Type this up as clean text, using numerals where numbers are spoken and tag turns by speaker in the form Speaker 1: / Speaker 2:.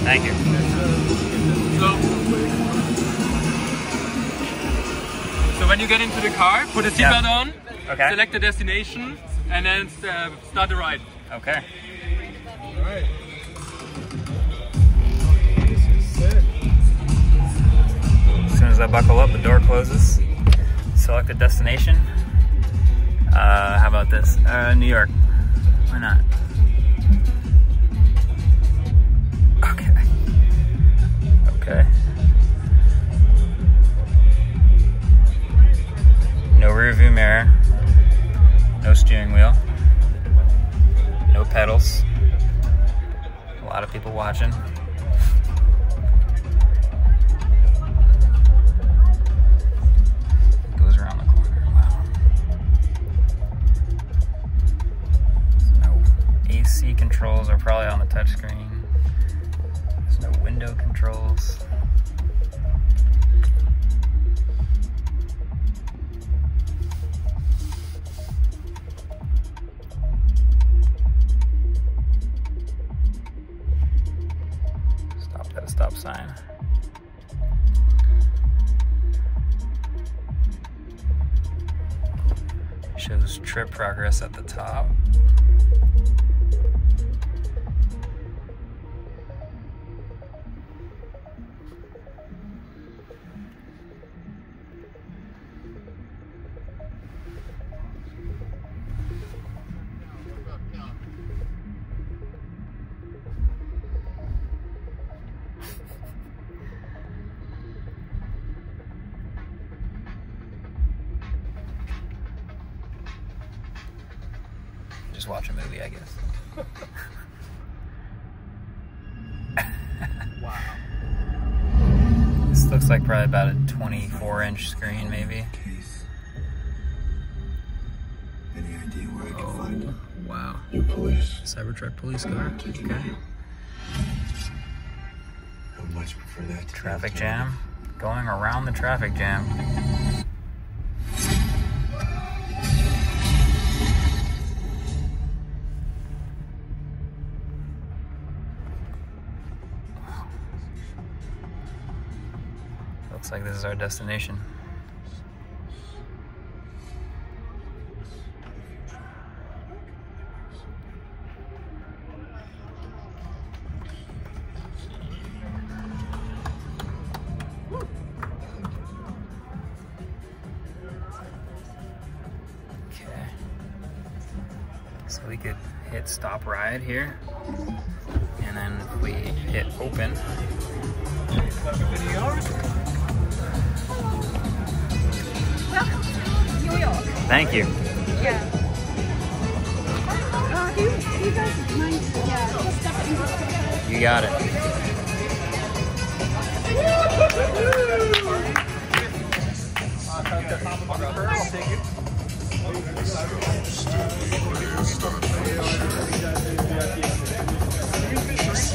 Speaker 1: Thank you.
Speaker 2: So when you get into the car, put a seatbelt on,
Speaker 1: Okay.
Speaker 2: select the destination, and then start the ride.
Speaker 1: Okay.
Speaker 3: All right.
Speaker 1: As soon as I buckle up, the door closes. Select a destination. How about this? New York. Why not? Okay. Okay. No rear view mirror. No steering wheel. No pedals. A lot of people watching. Goes around the corner. Wow. No AC controls are probably on the touchscreen. There's no window controls. Stopped at a stop sign. Shows trip progress at the top. Just watch a movie, I guess.
Speaker 3: Wow.
Speaker 1: This looks like probably about a 24-inch screen, maybe.
Speaker 4: Any idea where I can find him?
Speaker 1: Wow.
Speaker 4: New police.
Speaker 1: Cybertruck police car. Okay.
Speaker 4: I would much prefer that.
Speaker 1: Traffic jam. Going around the traffic jam. Looks like this is our destination. Okay. So we could hit stop ride here. And then if we hit open,
Speaker 5: Welcome to New York.
Speaker 1: thank you.
Speaker 5: Yeah. Do you guys mind? Yeah, just step in.
Speaker 1: You got it.
Speaker 3: I'll take it.